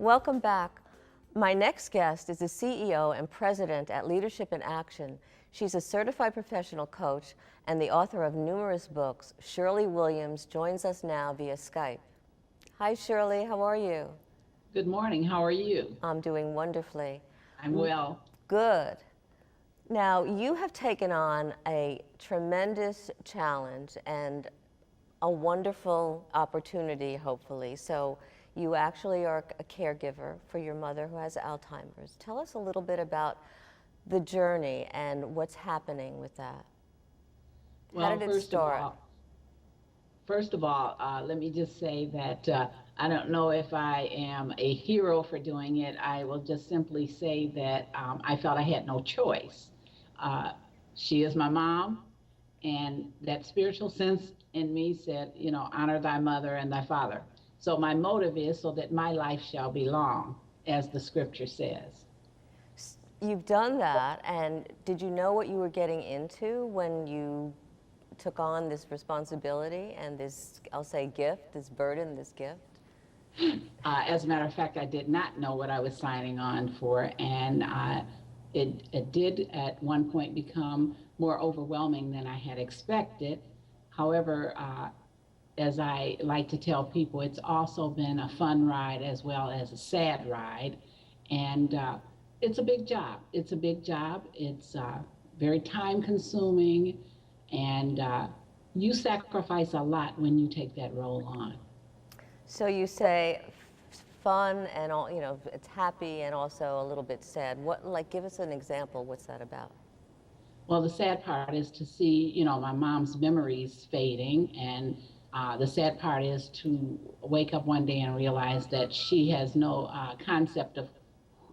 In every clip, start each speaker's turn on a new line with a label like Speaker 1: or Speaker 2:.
Speaker 1: Welcome back. My next guest is the CEO and president at Leadership in Action. She's a certified professional coach and the author of numerous books. Shirley Williams joins us now via Skype. Hi, Shirley. How are you?
Speaker 2: Good morning. How are you?
Speaker 1: I'm doing wonderfully.
Speaker 2: I'm well.
Speaker 1: Good. Now, you have taken on a tremendous challenge and a wonderful opportunity, hopefully. So you actually are a caregiver for your mother who has Alzheimer's. Tell us a little bit about the journey and what's happening with that.
Speaker 2: Well,
Speaker 1: How did it start?
Speaker 2: First of all, let me just say that I don't know if I am a hero for doing it. I will just simply say that I felt I had no choice. She is my mom, and that spiritual sense in me said, you know, honor thy mother and thy father. So my motive is so that my life shall be long, as the scripture says.
Speaker 1: You've done that, and did you know what you were getting into when you took on this responsibility and this, I'll say, gift, this burden, this gift?
Speaker 2: As a matter of fact, I did not know what I was signing on for, and it did at one point become more overwhelming than I had expected. However, as I like to tell people, it's also been a fun ride as well as a sad ride, and it's a big job. It's a big job. It's very time-consuming, and you sacrifice a lot when you take that role on.
Speaker 1: So you say fun and all, you know, it's happy and also a little bit sad. What, like, give us an example. What's that about?
Speaker 2: Well, the sad part is to see, you know, my mom's memories fading, and the sad part is to wake up one day and realize that she has no concept of,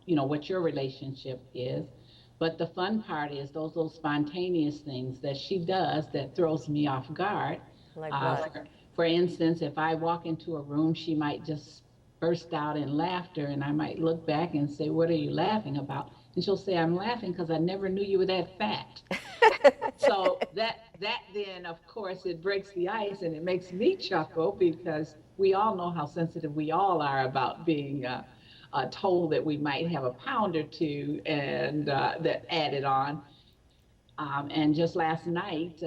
Speaker 2: you know, what your relationship is. But the fun part is those little spontaneous things that she does that throws me off guard.
Speaker 1: Like what?
Speaker 2: For instance, if I walk into a room, she might just burst out in laughter, and I might look back and say, "What are you laughing about?" And she'll say, "I'm laughing because I never knew you were that fat." So that then, of course, it breaks the ice and it makes me chuckle, because we all know how sensitive we all are about being told that we might have a pound or two and that added on. And just last night,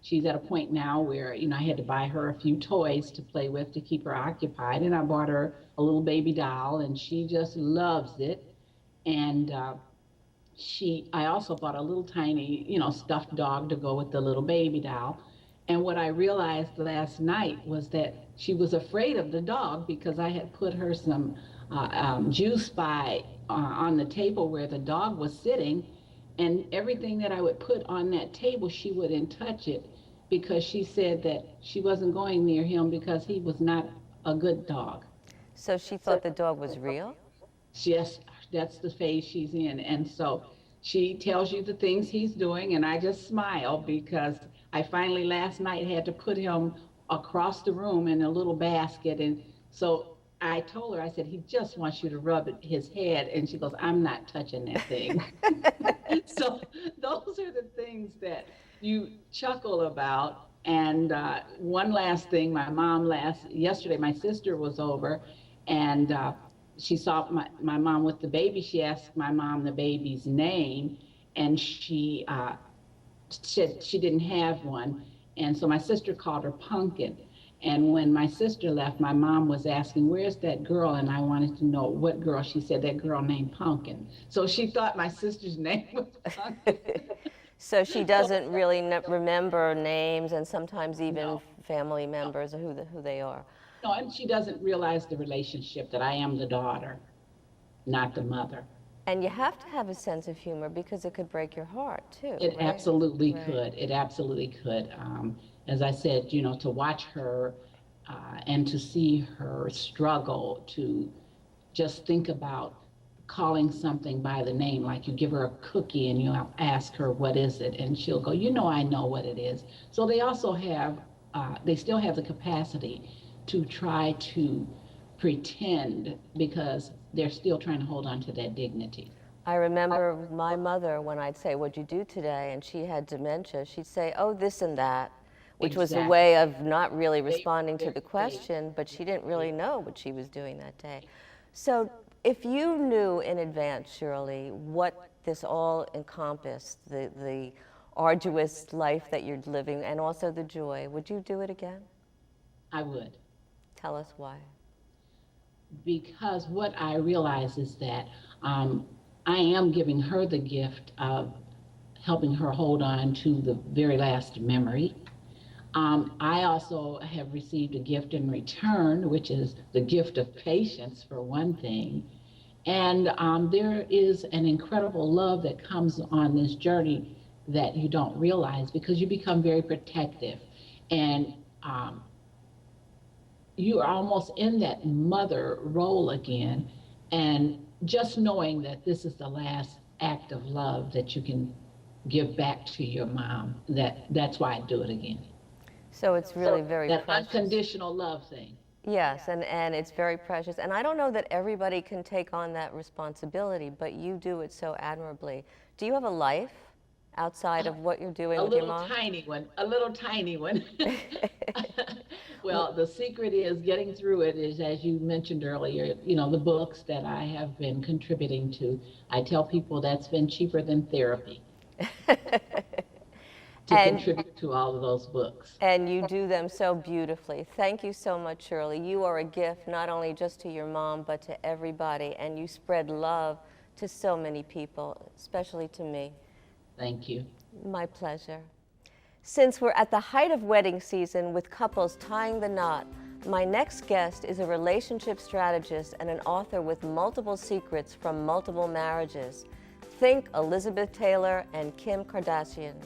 Speaker 2: she's at a point now where, you know, I had to buy her a few toys to play with to keep her occupied. And I bought her a little baby doll, and she just loves it. And I also bought a little tiny, you know, stuffed dog to go with the little baby doll. And what I realized last night was that she was afraid of the dog because I had put her some juice on the table where the dog was sitting, and everything that I would put on that table, she wouldn't touch it because she said that she wasn't going near him because he was not a good dog.
Speaker 1: So she thought the dog was real?
Speaker 2: Yes, that's the phase she's in. And so she tells you the things he's doing, and I just smile because I finally last night had to put him across the room in a little basket. And so I told her, I said, "He just wants you to rub his head." And she goes, "I'm not touching that thing." So those are the things that you chuckle about. And one last thing, yesterday my sister was over, and she saw my mom with the baby. She asked my mom the baby's name, and she said she didn't have one. And so my sister called her Pumpkin. And when my sister left, my mom was asking, "Where's that girl?" And I wanted to know what girl. She said, "That girl named Pumpkin." So she thought my sister's name was Pumpkin.
Speaker 1: So she doesn't really remember names and sometimes even
Speaker 2: No.
Speaker 1: family members or who they are.
Speaker 2: No, and she doesn't realize the relationship that I am the daughter, not the mother.
Speaker 1: And you have to have a sense of humor because it could break your heart too.
Speaker 2: It
Speaker 1: right?
Speaker 2: absolutely
Speaker 1: Right.
Speaker 2: could. It absolutely could. As I said, you know, to watch her and to see her struggle, to just think about calling something by the name, like you give her a cookie and you ask her, "What is it?" And she'll go, "You know, I know what it is." So they still have the capacity to try to pretend because they're still trying to hold on to that dignity.
Speaker 1: I remember my mother, when I'd say, "What'd you do today?" and she had dementia, she'd say, "Oh, this and that," which was a
Speaker 2: Exactly.
Speaker 1: way of not really
Speaker 2: They-
Speaker 1: responding to
Speaker 2: they're
Speaker 1: the
Speaker 2: fake.
Speaker 1: question, but she didn't really know what she was doing that day. So If you knew in advance, Shirley, what this all encompassed, the arduous life that you're living and also the joy, would you do it again?
Speaker 2: I would.
Speaker 1: Tell us why.
Speaker 2: Because what I realize is that I am giving her the gift of helping her hold on to the very last memory. I also have received a gift in return, which is the gift of patience, for one thing. And there is an incredible love that comes on this journey that you don't realize, because you become very protective. And you are almost in that mother role again. And just knowing that this is the last act of love that you can give back to your mom, that's why I do it again.
Speaker 1: So it's really very
Speaker 2: That
Speaker 1: precious.
Speaker 2: unconditional love thing.
Speaker 1: Yes, and it's very precious. And I don't know that everybody can take on that responsibility, but you do it so admirably. Do you have a life outside of what you're doing
Speaker 2: A
Speaker 1: with your
Speaker 2: little
Speaker 1: mom?
Speaker 2: tiny one, a little tiny one. Well, the secret is getting through it is, as you mentioned earlier, the books that I have been contributing to. I tell people that's been cheaper than therapy to
Speaker 1: And
Speaker 2: contribute to all of those books.
Speaker 1: And you do them so beautifully. Thank you so much, Shirley. You are a gift not only just to your mom, but to everybody, and you spread love to so many people, especially to me.
Speaker 2: Thank you.
Speaker 1: My pleasure. Since we're at the height of wedding season with couples tying the knot, my next guest is a relationship strategist and an author with multiple secrets from multiple marriages. Think Elizabeth Taylor and Kim Kardashian.